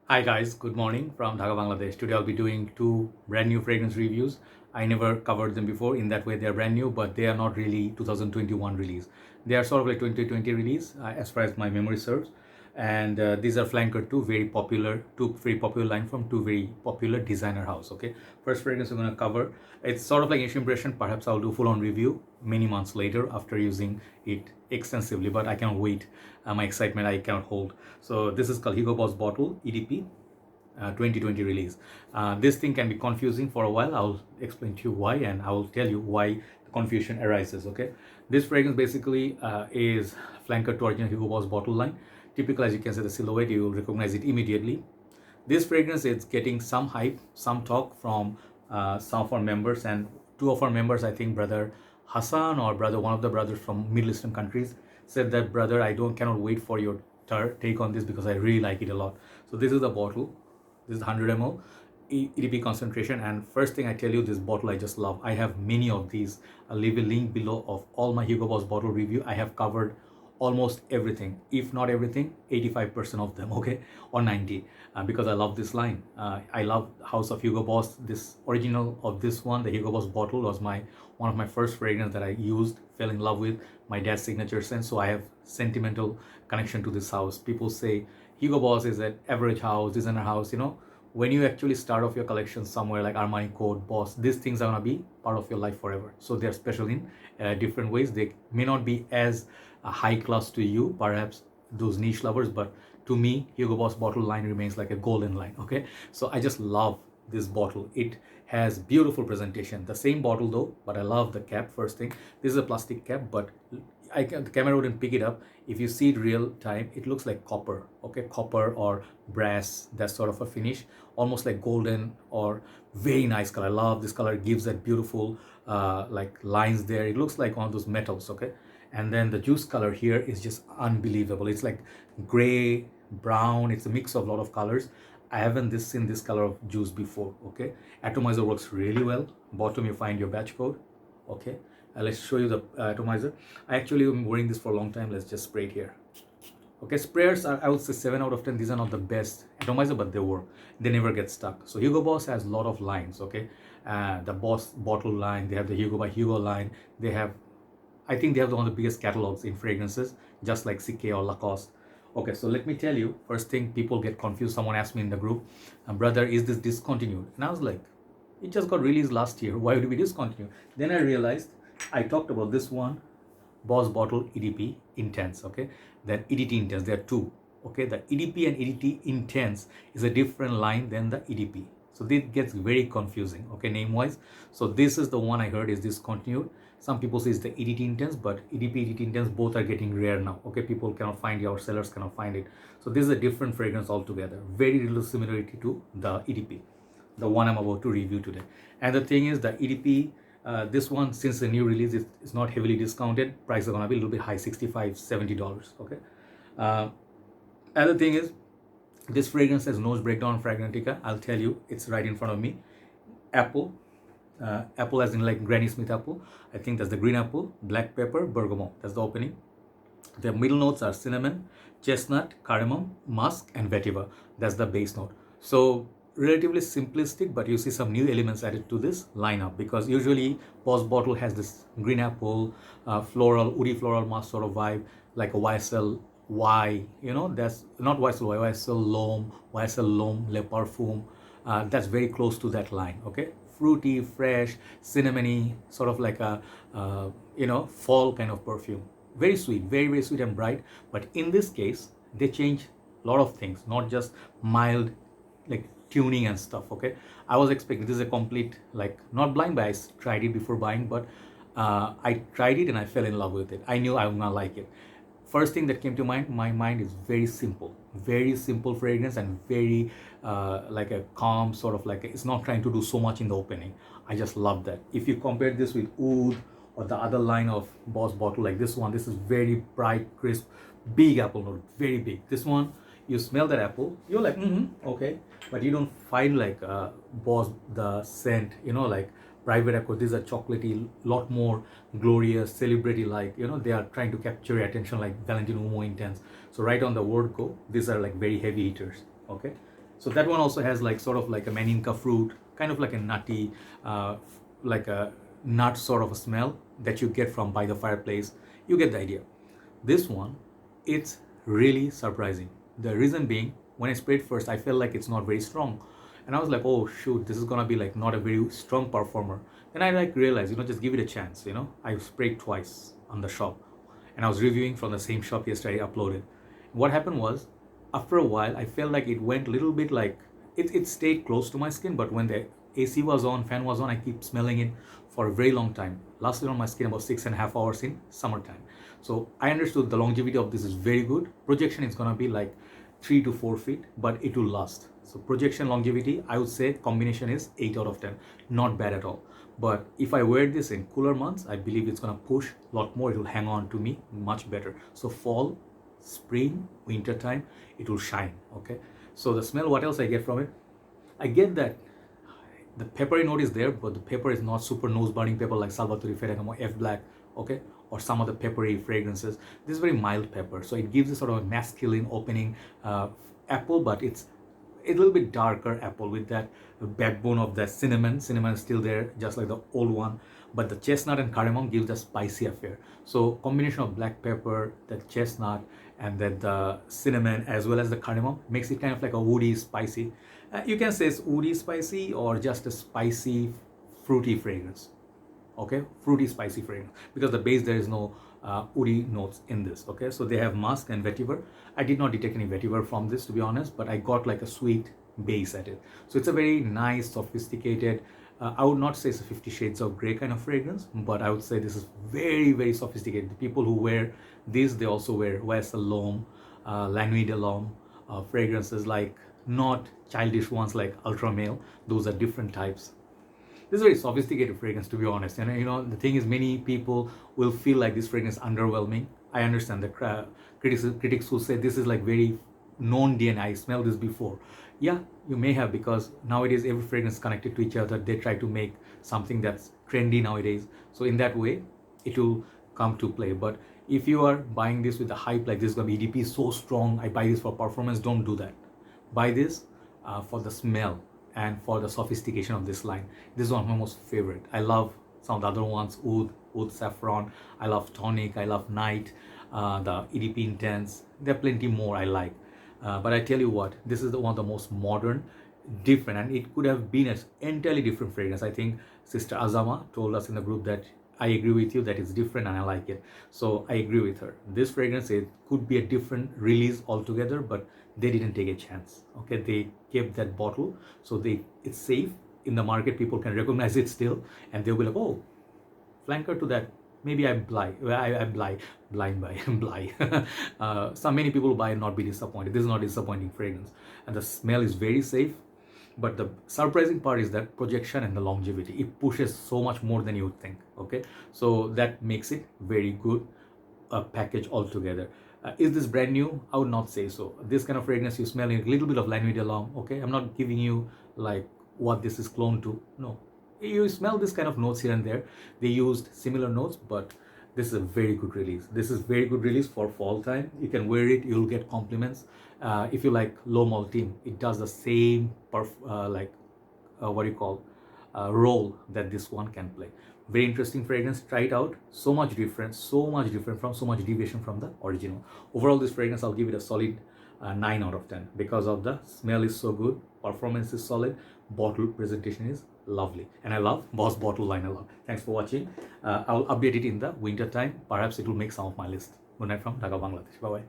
Hi guys, good morning from Dhaka, Bangladesh. Today I'll be doing two brand new fragrance reviews. I never covered them before. In that way, they're brand new, but they are not really 2021 release. They are sort of like 2020 release, as far as my memory serves. And these are Flanker, two very popular line from two very popular designer house. Okay, first fragrance we're gonna cover. It's sort of like initial impression. Perhaps I'll do full-on review many months later after using it extensively. But I cannot wait. My excitement I cannot hold. So this is called Hugo Boss Bottle EDP. 2020 release. This thing can be confusing for a while. I'll explain to you why, and I will tell you why the confusion arises. Okay, this fragrance basically is flanker to original Hugo Boss bottle line. Typical, as you can see, the silhouette, you will recognize it immediately. This fragrance is getting some hype, some talk from some of our members, and two of our members, I think, brother Hassan or brother one of the brothers from Middle Eastern countries, said that brother, I don't cannot wait for your take on this because I really like it a lot. So this is the bottle. This is 100 ml EDP concentration, and first thing I tell you, this bottle I just love. I have many of these. I'll leave a link below of all my Hugo Boss bottle review. I have covered almost everything, if not everything, 85% of them, okay, or 90, because I love this line. I love House of Hugo Boss. This original of this one, the Hugo Boss bottle, was one of my first fragrance that I used, fell in love with, my dad's signature scent. So I have sentimental connection to this house. People say Hugo Boss is an average house, designer house. When you actually start off your collection somewhere like Armani, Code, Boss, these things are gonna be part of your life forever. So they're special in different ways. They may not be as high class to you, perhaps those niche lovers, but to me, Hugo Boss bottle line remains like a golden line. Okay, so I just love this bottle. It has beautiful presentation. The same bottle though, but I love the cap. First thing, this is a plastic cap, but the camera wouldn't pick it up. If you see it real time, it looks like copper. Okay, copper or brass, that sort of a finish, almost like golden or very nice color. I love this color. It gives that beautiful like lines there. It looks like one of those metals. Okay, and then the juice color here is just unbelievable. It's like gray, brown. It's a mix of a lot of colors. I haven't seen this color of juice before. Okay, atomizer works really well. Bottom you find your batch code. Okay, let's show you the atomizer. I actually am wearing this for a long time. Let's just spray it here. Okay, sprayers are, I would say, 7 out of 10. These are not the best atomizer, but they work. They never get stuck. So Hugo Boss has a lot of lines. Okay, the Boss bottle line, they have the Hugo by Hugo line. They have, I think they have one of the biggest catalogs in fragrances, just like CK or Lacoste. Okay, so let me tell you, first thing, people get confused. Someone asked me in the group, brother, is this discontinued? And I was like, it just got released last year. Why would we discontinue? Then I realized I talked about this one, Boss Bottle EDP Intense. Okay, then EDT Intense. There are two. Okay, the EDP and EDT Intense is a different line than the EDP. So this gets very confusing. Okay, name wise. So this is the one I heard is discontinued. Some people say it's the EDT Intense, but EDP, EDT Intense, both are getting rare now. Okay, people cannot find it, our sellers cannot find it. So this is a different fragrance altogether. Very little similarity to the EDP, the one I'm about to review today. And the thing is, the EDP, this one, since the new release, is not heavily discounted. Price is gonna be a little bit high, $65, $70. Okay. Other thing is, this fragrance has nose breakdown Fragrantica. I'll tell you, it's right in front of me. Apple, apple as in like Granny Smith apple. I think that's the green apple, black pepper, bergamot. That's the opening. The middle notes are cinnamon, chestnut, cardamom, musk, and vetiver. That's the base note. So relatively simplistic, but you see some new elements added to this lineup, because usually Boss bottle has this green apple, floral, woody floral musk sort of vibe, like a YSL Y. That's not YSL Y, YSL L'Homme, YSL L'Homme, Le Parfum. That's very close to that line. Okay, fruity, fresh, cinnamony, sort of like a fall kind of perfume. Very sweet, very, very sweet and bright. But in this case, they change a lot of things, not just mild like tuning and stuff. Okay, I was expecting this is a complete, like, not blind buy. I tried it before buying, but I tried it and I fell in love with it. I knew I was gonna like it. First thing that came to my mind is very simple fragrance, and very like a calm sort of, like, it's not trying to do so much in the opening. I just love that. If you compare this with Oud or the other line of Boss bottle, like this one, this is very bright, crisp, big apple note, very big. This one, you smell that apple, you're like, okay, but you don't find like Boss the scent, like private accord. These are chocolatey, lot more glorious, celebrity like. They are trying to capture your attention like Valentino Uomo Intense. So right on the word go, these are like very heavy hitters. Okay, So that one also has like sort of like a maninka fruit, kind of like a nutty, like a nut sort of a smell that you get from by the fireplace. You get the idea. This one, it's really surprising. The reason being, when I sprayed first, I felt like it's not very strong. And I was like, oh shoot, this is gonna be like not a very strong performer. Then I like realized, just give it a chance, I sprayed twice on the shop. And I was reviewing from the same shop yesterday, I uploaded. What happened was, after a while, I felt like it went a little bit like, it stayed close to my skin, but when the AC was on, fan was on, I keep smelling it for a very long time. Lasted on my skin about 6.5 hours in summertime. So I understood the longevity of this is very good. Projection is gonna be like 3 to 4 feet, but it will last. So projection, longevity, I would say combination is 8 out of 10. Not bad at all. But if I wear this in cooler months, I believe it's gonna push a lot more. It will hang on to me much better. So fall, spring, winter time, it will shine. Okay. So the smell, what else I get from it? I get that the peppery note is there, but the pepper is not super nose burning pepper like Salvatore Ferragamo F Black, okay, or some other peppery fragrances. This is very mild pepper, so it gives a sort of a masculine opening apple, but it's a little bit darker apple with that backbone of the cinnamon. Cinnamon is still there, just like the old one, but the chestnut and cardamom gives a spicy affair. So combination of black pepper, the chestnut, and then the cinnamon as well as the cardamom makes it kind of like a woody, spicy. You can say it's woody, spicy, or just a spicy, fruity fragrance. Okay, fruity, spicy fragrance, because the base there is no woody notes in this. Okay, so they have musk and vetiver. I did not detect any vetiver from this, to be honest, but I got like a sweet base at it. So it's a very nice, sophisticated, I would not say it's a 50 shades of gray kind of fragrance, but I would say this is very, very sophisticated. The people who wear this, they also wear West L'Homme, La Nuit de l'Homme fragrances, like not childish ones like Ultra Male. Those are different types. This is a very sophisticated fragrance, to be honest. And the thing is, many people will feel like this fragrance is underwhelming. I understand the critics who say this is like very known DNA. I smelled this before. Yeah, you may have, because nowadays every fragrance is connected to each other. They try to make something that's trendy nowadays. So in that way, it will come to play. But if you are buying this with the hype, like this is going to be EDP so strong, I buy this for performance, don't do that. Buy this for the smell and for the sophistication of this line. This is one of my most favorite. I love some of the other ones, Oud Saffron. I love Tonic. I love Night, the EDP Intense. There are plenty more I like. But I tell you what, this is one of the most modern, different, and it could have been an entirely different fragrance. I think Sister Azama told us in the group that I agree with you that it's different and I like it. So I agree with her. This fragrance, it could be a different release altogether, but they didn't take a chance. Okay, they kept that bottle, so it's safe in the market. People can recognize it still, and they'll be like, oh, flanker to that. Maybe I'm blind. Blind by blind. Many people who buy and not be disappointed. This is not a disappointing fragrance, and the smell is very safe. But the surprising part is that projection and the longevity. It pushes so much more than you would think. Okay, so that makes it very good package altogether. Is this brand new? I would not say so. This kind of fragrance, you smell a little bit of La Nuit de l'Homme. Okay, I'm not giving you like what this is cloned to. No, you smell this kind of notes here and there. They used similar notes, but this is a very good release. This is very good release for fall time. You can wear it, you'll get compliments. If you like low maltine, it does the same role that this one can play. Very interesting fragrance. Try it out. So much different from, so much deviation from the original. Overall, this fragrance, I'll give it a solid 9 out of 10 because of the smell is so good, performance is solid, bottle presentation is lovely, and I love Boss bottle line a lot. Thanks for watching. I'll update it in the winter time. Perhaps it will make some of my list. Good night from Dhaka, Bangladesh. Bye bye.